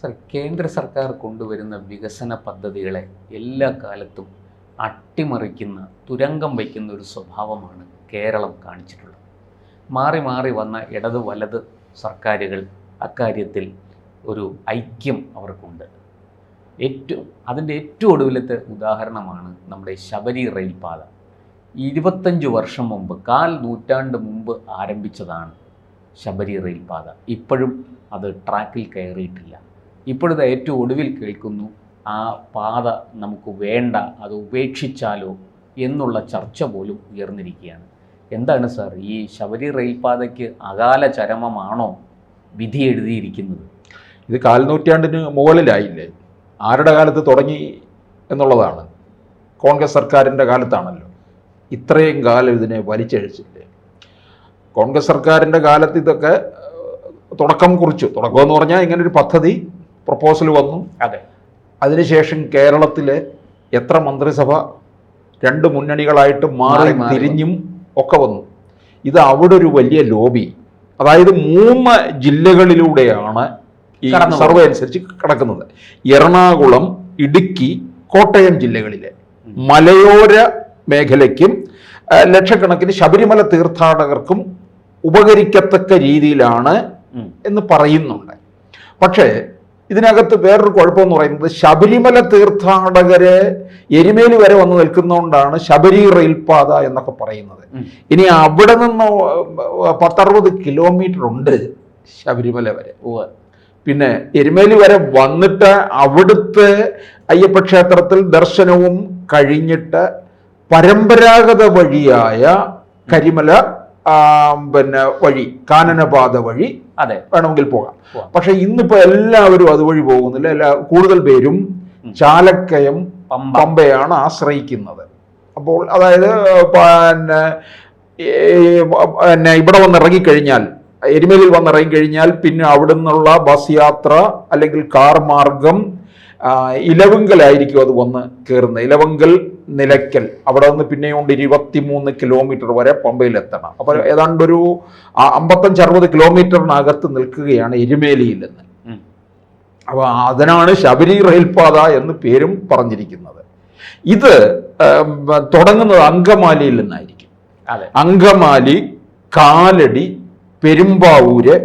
Sir, കേന്ദ്ര സർക്കാർ കൊണ്ടുവരുന്ന വികസന പദ്ധതികളെ എല്ലാ കാലത്തും അട്ടിമറിക്കുന്ന, തുരങ്കം വയ്ക്കുന്ന ഒരു സ്വഭാവമാണ് കേരളം കാണിച്ചിട്ടുള്ളത്. മാറി മാറി വന്ന ഇടത് വലത് സർക്കാരുകൾ അക്കാര്യത്തിൽ ഒരു ഐക്യം അവർക്കുണ്ട്. അതിൻ്റെ ഏറ്റവും ഒടുവിലത്തെ ഉദാഹരണമാണ് നമ്മുടെ ശബരി റെയിൽപാത. 25 വർഷം മുമ്പ്, 1/4 നൂറ്റാണ്ട് മുമ്പ് ആരംഭിച്ചതാണ് ശബരി റെയിൽപാത. ഇപ്പോഴും അത് ട്രാക്കിൽ കയറിയിട്ടില്ല. ഇപ്പോഴത്തെ ഏറ്റവും ഒടുവിൽ കേൾക്കുന്നു, ആ പാത നമുക്ക് വേണ്ട, അത് ഉപേക്ഷിച്ചാലോ എന്നുള്ള ചർച്ച പോലും ഉയർന്നിരിക്കുകയാണ്. എന്താണ് സാർ, ഈ ശബരി റെയിൽപാതയ്ക്ക് അകാല ചരമമാണോ വിധി എഴുതിയിരിക്കുന്നത്? ഇത് 1/4 നൂറ്റാണ്ടിന് മുകളിലായില്ലേ? ആരുടെ കാലത്ത് തുടങ്ങി എന്നുള്ളതാണ്. കോൺഗ്രസ് സർക്കാരിൻ്റെ കാലത്താണല്ലോ. ഇത്രയും കാലം ഇതിനെ വലിച്ചഴിച്ചില്ലേ? കോൺഗ്രസ് സർക്കാരിൻ്റെ കാലത്ത് ഇതൊക്കെ തുടക്കം കുറിച്ചു. തുടക്കമെന്ന് പറഞ്ഞാൽ ഇങ്ങനൊരു പദ്ധതി പ്രപ്പോസൽ വന്നു. അതെ. അതിനുശേഷം കേരളത്തിലെ എത്ര മന്ത്രിസഭ 2 മുന്നണികളായിട്ട് മാറി തിരിഞ്ഞും ഒക്കെ വന്നു. ഇത് അവിടെ ഒരു വലിയ ലോബി, അതായത് 3 ജില്ലകളിലൂടെയാണ് ഈ സർവേ അനുസരിച്ച് കിടക്കുന്നത്. എറണാകുളം, ഇടുക്കി, കോട്ടയം ജില്ലകളിലെ മലയോര മേഖലയ്ക്കും ലക്ഷക്കണക്കിന് ശബരിമല തീർത്ഥാടകർക്കും ഉപകരിക്കത്തക്ക രീതിയിലാണ് എന്ന് പറയുന്നുണ്ട്. പക്ഷേ ഇതിനകത്ത് വേറൊരു കുഴപ്പമെന്ന് പറയുന്നത്, ശബരിമല തീർത്ഥാടകരെ എരുമേലി വരെ വന്ന് നിൽക്കുന്നതുകൊണ്ടാണ് ശബരി റെയിൽപാത എന്നൊക്കെ പറയുന്നത്. ഇനി അവിടെ നിന്ന് 10-60 കിലോമീറ്റർ ഉണ്ട് ശബരിമല വരെ. പിന്നെ എരുമേലി വരെ വന്നിട്ട് അവിടുത്തെ അയ്യപ്പ ക്ഷേത്രത്തിൽ ദർശനവും കഴിഞ്ഞിട്ട് പരമ്പരാഗത വഴിയായ കരിമല വഴി, കാനനപാത വഴി വേണമെങ്കിൽ പോകാം. പക്ഷെ ഇന്നിപ്പോ എല്ലാവരും അതുവഴി പോകുന്നില്ല. കൂടുതൽ പേരും ചാലക്കയം, പമ്പയാണ് ആശ്രയിക്കുന്നത്. അപ്പോൾ അതായത് പിന്നെ ഇവിടെ വന്നിറങ്ങിക്കഴിഞ്ഞാൽ, എരുമേലിയിൽ വന്നിറങ്ങിക്കഴിഞ്ഞാൽ പിന്നെ അവിടെ നിന്നുള്ള ബസ് യാത്ര അല്ലെങ്കിൽ കാർ മാർഗം ഇലവുങ്കലായിരിക്കും അത് വന്ന് കയറുന്നത്. ഇലവുങ്കൽ, നിലയ്ക്കൽ, അവിടെ നിന്ന് പിന്നെയുണ്ട് 23 കിലോമീറ്റർ വരെ പമ്പയിലെത്തണം. അപ്പോൾ ഏതാണ്ടൊരു 55-60 കിലോമീറ്ററിനകത്ത് നിൽക്കുകയാണ് എരുമേലിയിൽ നിന്ന്. അപ്പോൾ അതിനാണ് ശബരി റെയിൽപാത എന്ന് പേരും പറഞ്ഞിരിക്കുന്നത്. ഇത് തുടങ്ങുന്നത് അങ്കമാലിയിൽ നിന്നായിരിക്കും. അങ്കമാലി, കാലടി, പെരുമ്പാവൂര്,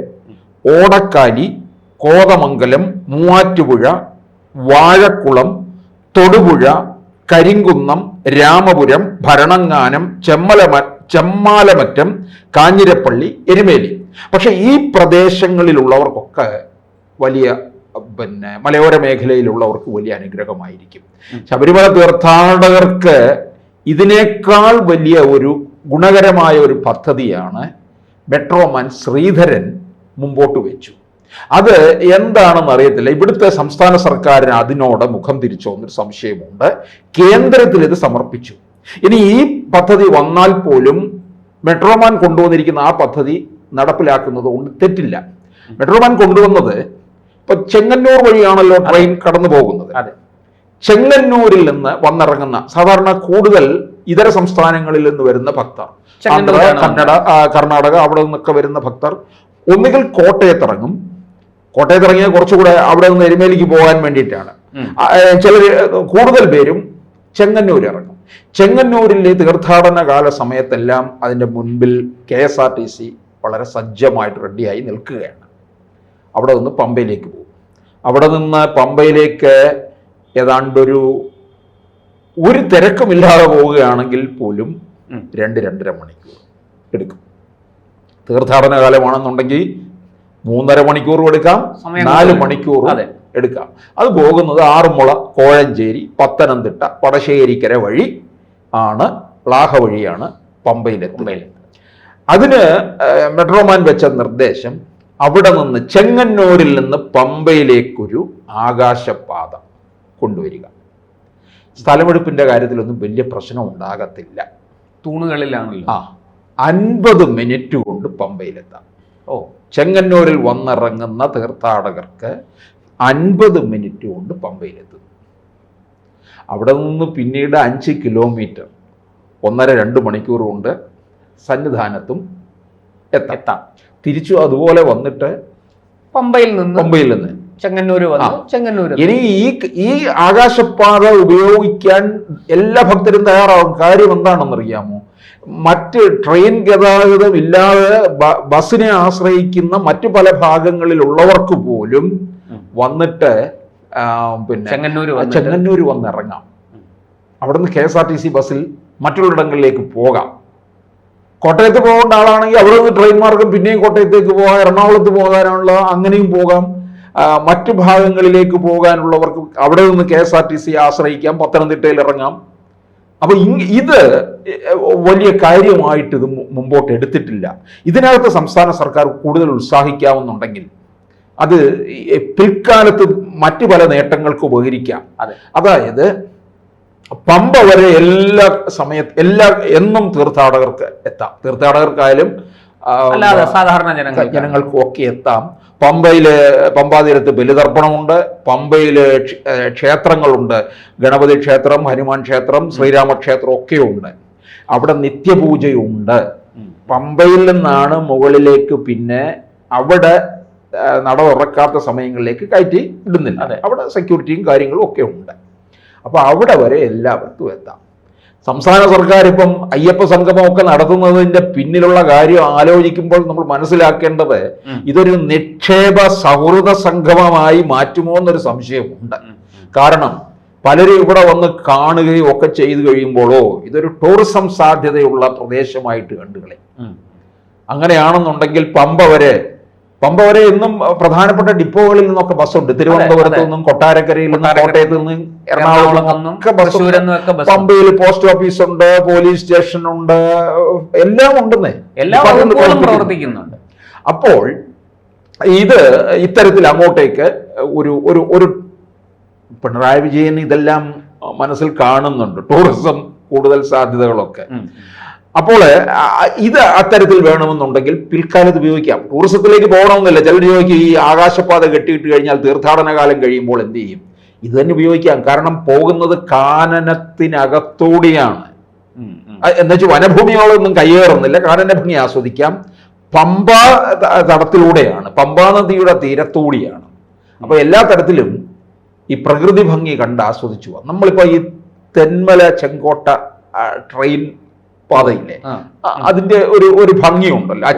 ഓടക്കാലി, കോതമംഗലം, മൂവാറ്റുപുഴ, വാഴക്കുളം, തൊടുപുഴ, കരിങ്കുന്നം, രാമപുരം, ഭരണങ്ങാനം, ചെമ്മാലമറ്റം, കാഞ്ഞിരപ്പള്ളി, എരുമേലി. പക്ഷെ ഈ പ്രദേശങ്ങളിലുള്ളവർക്കൊക്കെ വലിയ മലയോര മേഖലയിലുള്ളവർക്ക് വലിയ അനുഗ്രഹമായിരിക്കും. ശബരിമല തീർത്ഥാടകർക്ക് ഇതിനേക്കാൾ വലിയ ഒരു ഗുണകരമായ ഒരു പദ്ധതിയാണ് മെട്രോമാൻ ശ്രീധരൻ മുമ്പോട്ട് വെച്ചു. അത് എന്താണെന്ന് അറിയത്തില്ല. ഇവിടുത്തെ സംസ്ഥാന സർക്കാരിന് അതിനോട് മുഖം തിരിച്ചോ എന്നൊരു സംശയമുണ്ട്. കേന്ദ്രത്തിൽ ഇത് സമർപ്പിച്ചു. ഇനി ഈ പദ്ധതി വന്നാൽ പോലും മെട്രോമാൻ കൊണ്ടുവന്നിരിക്കുന്ന ആ പദ്ധതി നടപ്പിലാക്കുന്നത് കൊണ്ട് തെറ്റില്ല. മെട്രോമാൻ കൊണ്ടുവന്നത് ഇപ്പൊ ചെങ്ങന്നൂർ വഴിയാണല്ലോ ട്രെയിൻ കടന്നു പോകുന്നത്. ചെങ്ങന്നൂരിൽ നിന്ന് വന്നിറങ്ങുന്ന സാധാരണ കൂടുതൽ ഇതര സംസ്ഥാനങ്ങളിൽ നിന്ന് വരുന്ന ഭക്തർ, കർണാടക, അവിടെ നിന്നൊക്കെ വരുന്ന ഭക്തർ ഒന്നുകിൽ കോട്ടയത്തിറങ്ങും. കോട്ടയത്തിറങ്ങിയാൽ കുറച്ചുകൂടെ അവിടെ നിന്ന് എരുമേലിക്ക് പോകാൻ വേണ്ടിയിട്ടാണ്. ചിലർ, കൂടുതൽ പേരും ചെങ്ങന്നൂർ ഇറങ്ങും. ചെങ്ങന്നൂരിലെ തീർത്ഥാടന കാല സമയത്തെല്ലാം അതിൻ്റെ മുൻപിൽ KSRTC വളരെ സജ്ജമായിട്ട് റെഡിയായി നിൽക്കുകയാണ്. അവിടെ നിന്ന് പമ്പയിലേക്ക് പോകും. അവിടെ നിന്ന് പമ്പയിലേക്ക് ഏതാണ്ടൊരു തിരക്കുമില്ലാതെ പോവുകയാണെങ്കിൽ പോലും 2-2.5 മണിക്കൂർ എടുക്കും. തീർത്ഥാടന കാലമാണെന്നുണ്ടെങ്കിൽ 3.5 മണിക്കൂറും എടുക്കാം, 4 മണിക്കൂറും എടുക്കാം. അത് പോകുന്നത് ആറന്മുള, കോഴഞ്ചേരി, പത്തനംതിട്ട, വടശ്ശേരിക്കര വഴി ആണ്, ളാഹ വഴിയാണ് പമ്പയിലെത്തുന്നത്. അതിന് മെട്രോമാൻ വെച്ച നിർദ്ദേശം അവിടെ നിന്ന് ചെങ്ങന്നൂരിൽ നിന്ന് പമ്പയിലേക്കൊരു ആകാശപാത കൊണ്ടുവരിക. സ്ഥലമെടുപ്പിന്റെ കാര്യത്തിലൊന്നും വലിയ പ്രശ്നം ഉണ്ടാകത്തില്ല. തൂണുകളിലാണല്ലോ. 50 മിനിറ്റ് കൊണ്ട് പമ്പയിലെത്താം. ചെങ്ങന്നൂരിൽ വന്നിറങ്ങുന്ന തീർത്ഥാടകർക്ക് 50 മിനിറ്റ് കൊണ്ട് പമ്പയിലെത്തും. അവിടെ നിന്ന് പിന്നീട് 5 കിലോമീറ്റർ 1.5-2 മണിക്കൂർ കൊണ്ട് സന്നിധാനത്തും എത്താം. തിരിച്ചു അതുപോലെ വന്നിട്ട് പമ്പയിൽ നിന്ന് ചെങ്ങന്നൂര് വന്നു, ചെങ്ങന്നൂര് ഇനി ഈ ആകാശപാത ഉപയോഗിക്കാൻ എല്ലാ ഭക്തരും തയ്യാറാവും. കാര്യം എന്താണെന്നറിയാമോ? മറ്റ് ട്രെയിൻ ഗതാഗതം ഇല്ലാതെ ബസ്സിനെ ആശ്രയിക്കുന്ന മറ്റു പല ഭാഗങ്ങളിലുള്ളവർക്ക് പോലും വന്നിട്ട് പിന്നെ ചെങ്ങന്നൂര് വന്നിറങ്ങാം. അവിടുന്ന് KSRTC ബസ്സിൽ മറ്റുള്ളിടങ്ങളിലേക്ക് പോകാം. കോട്ടയത്ത് പോകേണ്ട ആളാണെങ്കിൽ അവിടെ നിന്ന് ട്രെയിൻ മാർഗം പിന്നെയും കോട്ടയത്തേക്ക് പോകാം, എറണാകുളത്ത് പോകാനുള്ള അങ്ങനെയും പോകാം. മറ്റു ഭാഗങ്ങളിലേക്ക് പോകാനുള്ളവർക്ക് അവിടെ നിന്ന് KSRTC ആശ്രയിക്കാം, പത്തനംതിട്ടയിൽ ഇറങ്ങാം. അപ്പൊ ഇത് വലിയ കാര്യമായിട്ട് ഇത് മുമ്പോട്ട് എടുത്തിട്ടില്ല. ഇതിനകത്ത് സംസ്ഥാന സർക്കാർ കൂടുതൽ ഉത്സാഹിക്കാവുന്നുണ്ടെങ്കിൽ അത് പിൽക്കാലത്ത് മറ്റു പല നേട്ടങ്ങൾക്ക് ഉപകരിക്കാം. അതായത് പമ്പ വരെ എന്നും തീർത്ഥാടകർക്ക് എത്താം. തീർത്ഥാടകർക്കായാലും സാധാരണ ജനങ്ങൾക്കും ഒക്കെ എത്താം. പമ്പാതീരത്ത് ബലിതർപ്പണമുണ്ട്, പമ്പയില് ക്ഷേത്രങ്ങളുണ്ട്, ഗണപതി ക്ഷേത്രം, ഹനുമാൻ ക്ഷേത്രം, ശ്രീരാമക്ഷേത്രം ഒക്കെ ഉണ്ട്. അവിടെ നിത്യപൂജയുണ്ട്. പമ്പയിൽ നിന്നാണ് മുകളിലേക്ക് പിന്നെ അവിടെ നട തുറക്കാത്ത സമയങ്ങളിലേക്ക് കയറ്റി ഇടുന്നില്ല. അവിടെ സെക്യൂരിറ്റിയും കാര്യങ്ങളും ഒക്കെ ഉണ്ട്. അപ്പൊ അവിടെ വരെ എല്ലാവർക്കും എത്താം. സംസ്ഥാന സർക്കാർ ഇപ്പം അയ്യപ്പ സംഗമമൊക്കെ നടത്തുന്നതിന്റെ പിന്നിലുള്ള കാര്യം ആലോചിക്കുമ്പോൾ നമ്മൾ മനസ്സിലാക്കേണ്ടത് ഇതൊരു നിക്ഷേപ സൗഹൃദ സംഗമമായി മാറ്റുമോ എന്നൊരു സംശയമുണ്ട്. കാരണം പലരും ഇവിടെ വന്ന് കാണുകയും ഒക്കെ ചെയ്തു കഴിയുമ്പോഴോ ഇതൊരു ടൂറിസം സാധ്യതയുള്ള പ്രദേശമായിട്ട് കണ്ടുകളെ. അങ്ങനെയാണെന്നുണ്ടെങ്കിൽ പമ്പ വരെ ഇന്നും പ്രധാനപ്പെട്ട ഡിപ്പോകളിൽ നിന്നൊക്കെ ബസ്സുണ്ട്. തിരുവനന്തപുരത്ത് നിന്നും, കൊട്ടാരക്കരയിൽ നിന്നും, കോട്ടയത്ത് നിന്നും, എറണാകുളത്തും ഒക്കെ ബസ്. പമ്പയിൽ പോസ്റ്റ് ഓഫീസ് ഉണ്ട്, പോലീസ് സ്റ്റേഷൻ ഉണ്ട്, എല്ലാം ഉണ്ടെന്നേ, പ്രവർത്തിക്കുന്നുണ്ട്. അപ്പോൾ ഇത് ഇത്തരത്തിൽ അങ്ങോട്ടേക്ക് ഒരു പിണറായി വിജയൻ ഇതെല്ലാം മനസ്സിൽ കാണുന്നുണ്ട്, ടൂറിസം കൂടുതൽ സാധ്യതകളൊക്കെ. അപ്പോൾ ഇത് അത്തരത്തിൽ വേണമെന്നുണ്ടെങ്കിൽ പിൽക്കാലത്ത് ഉപയോഗിക്കാം. ടൂറിസത്തിലേക്ക് പോകണമെന്നില്ല. ചിലർ ചോദിക്കും ഈ ആകാശപാത കെട്ടിയിട്ട് കഴിഞ്ഞാൽ തീർത്ഥാടന കാലം കഴിയുമ്പോൾ എന്ത് ചെയ്യും? ഇത് തന്നെ ഉപയോഗിക്കാം. കാരണം പോകുന്നത് കാനനത്തിനകത്തൂടെയാണ്. എന്നുവെച്ചാൽ വനഭൂമിയോളൊന്നും കയ്യേറുന്നില്ല, കാനന ഭംഗി ആസ്വദിക്കാം. പമ്പ തടത്തിലൂടെയാണ്, പമ്പാ നദിയുടെ തീരത്തൂടെയാണ്. അപ്പൊ എല്ലാ തരത്തിലും ഈ പ്രകൃതി ഭംഗി കണ്ട് ആസ്വദിച്ചു പോവാം. നമ്മളിപ്പോ ഈ തെന്മല ചെങ്കോട്ട ട്രെയിൻ പാതയില്ലേ, അതിന്റെ ഒരു ഭംഗിയുണ്ടല്ലോ,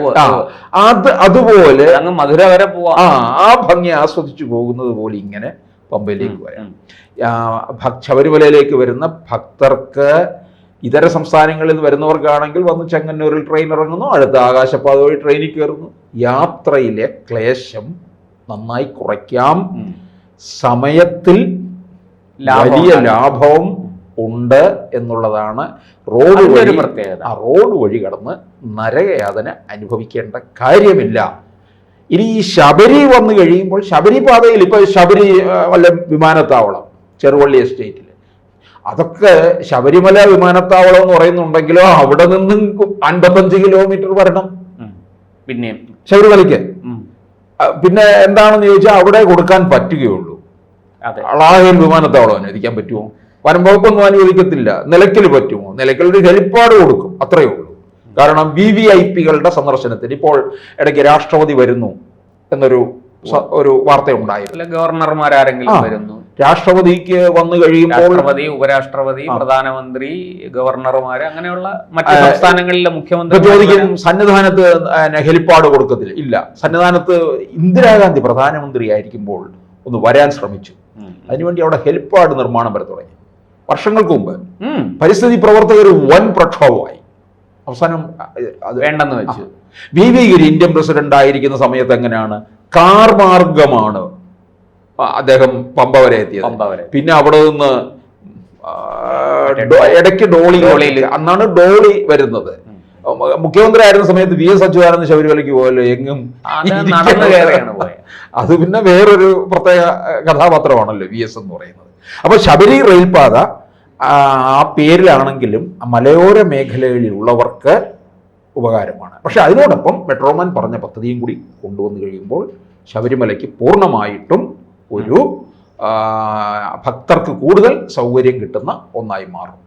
അതുപോലെ മധുര വരെ പോവാം. ആ ഭംഗി ആസ്വദിച്ചു പോകുന്നത് പോലെ ഇങ്ങനെ പമ്പയിലേക്ക് വരാം. ശബരിമലയിലേക്ക് വരുന്ന ഭക്തർക്ക് ഇതര സംസ്ഥാനങ്ങളിൽ നിന്ന് വരുന്നവർക്കാണെങ്കിൽ വന്ന് ചെങ്ങന്നൂരിൽ ട്രെയിൻ ഇറങ്ങുന്നു, അടുത്ത ആകാശപാത വഴി ട്രെയിനിൽ കയറുന്നു. യാത്രയിലെ ക്ലേശം നന്നായി കുറയ്ക്കാം. സമയത്തിൽ വലിയ ലാഭവും ഉണ്ട് എന്നുള്ളതാണ്. റോഡ് വഴി കടന്ന് നരകയാതന അനുഭവിക്കേണ്ട കാര്യമില്ല. ഇനി ഈ ശബരി വന്നു കഴിയുമ്പോൾ ശബരി പാതയിൽ ഇപ്പൊ ശബരി വല്ല വിമാനത്താവളം ചെറുവള്ളി എസ്റ്റേറ്റിൽ, അതൊക്കെ ശബരിമല വിമാനത്താവളം എന്ന് പറയുന്നുണ്ടെങ്കിലോ അവിടെ നിന്നും 55 കിലോമീറ്റർ വരണം പിന്നെ ശബരിമലയ്ക്ക്. പിന്നെ എന്താണെന്ന് ചോദിച്ചാൽ അവിടെ കൊടുക്കാൻ പറ്റുകയുള്ളൂ. അളാഹയിൽ വിമാനത്താവളം അനുവദിക്കാൻ പറ്റുമോ? വനംവകുപ്പൊന്നും അനുവദിക്കത്തില്ല. നിലയ്ക്കൽ പറ്റുമോ? നിലയ്ക്കൽ ഒരു ഹെലിപ്പാഡ് കൊടുക്കും, അത്രയേ ഉള്ളൂ. കാരണം VVIPകളുടെ സന്ദർശനത്തിന് ഇപ്പോൾ ഇടയ്ക്ക് രാഷ്ട്രപതി വരുന്നു എന്നൊരു വാർത്ത ഉണ്ടായിരുന്നു. ഗവർണർമാരെങ്കിലും വരുന്നു. രാഷ്ട്രപതിക്ക് വന്നു കഴിയുമ്പോൾ ഉപരാഷ്ട്രപതി, പ്രധാനമന്ത്രി, ഗവർണർമാര്, അങ്ങനെയുള്ള മറ്റു സംസ്ഥാനങ്ങളിലെ മുഖ്യമന്ത്രി ചോദിക്കും സന്നിധാനത്ത് ഹെലിപ്പാഡ് കൊടുക്കത്തില്ല. ഇല്ല, സന്നിധാനത്ത് ഇന്ദിരാഗാന്ധി പ്രധാനമന്ത്രി ആയിരിക്കുമ്പോൾ ഒന്ന് വരാൻ ശ്രമിച്ചു. അതിനുവേണ്ടി അവിടെ ഹെലിപ്പാഡ് നിർമ്മാണം വരെ തുടങ്ങി. വർഷങ്ങൾക്ക് മുമ്പ് പരിസ്ഥിതി പ്രവർത്തകർ വൻ പ്രക്ഷോഭമായി. അവസാനം അത് വേണ്ടെന്ന് വെച്ചു. VV ഗിരി ഇന്ത്യൻ പ്രസിഡന്റ് ആയിരിക്കുന്ന സമയത്ത് എങ്ങനെയാണ് കാർ മാർഗമാണ് അദ്ദേഹം പമ്പ വരെ എത്തിയത്. പിന്നെ അവിടെ നിന്ന് ഇടയ്ക്ക് ഡോളിയിൽ, അന്നാണ് ഡോളി വരുന്നത്. മുഖ്യമന്ത്രി ആയിരുന്ന സമയത്ത് VS അച്യുതാനന്ദൻ ശബരിമലയ്ക്ക് പോയല്ലോ, എങ്ങും അത് പിന്നെ വേറൊരു പ്രത്യേക കഥാപാത്രമാണല്ലോ VS എന്ന് പറയുന്നത്. അപ്പൊ ശബരി റെയിൽപാത ആ പേരിലാണെങ്കിലും മലയോര മേഖലകളിലുള്ളവർക്ക് ഉപകാരമാണ്. പക്ഷെ അതിനോടൊപ്പം മെട്രോമാൻ പറഞ്ഞ പദ്ധതിയും കൂടി കൊണ്ടുവന്നു കഴിയുമ്പോൾ ശബരിമലയ്ക്ക് പൂർണ്ണമായിട്ടും ഒരു ഭക്തർക്ക് കൂടുതൽ സൗകര്യം കിട്ടുന്ന ഒന്നായി മാറും.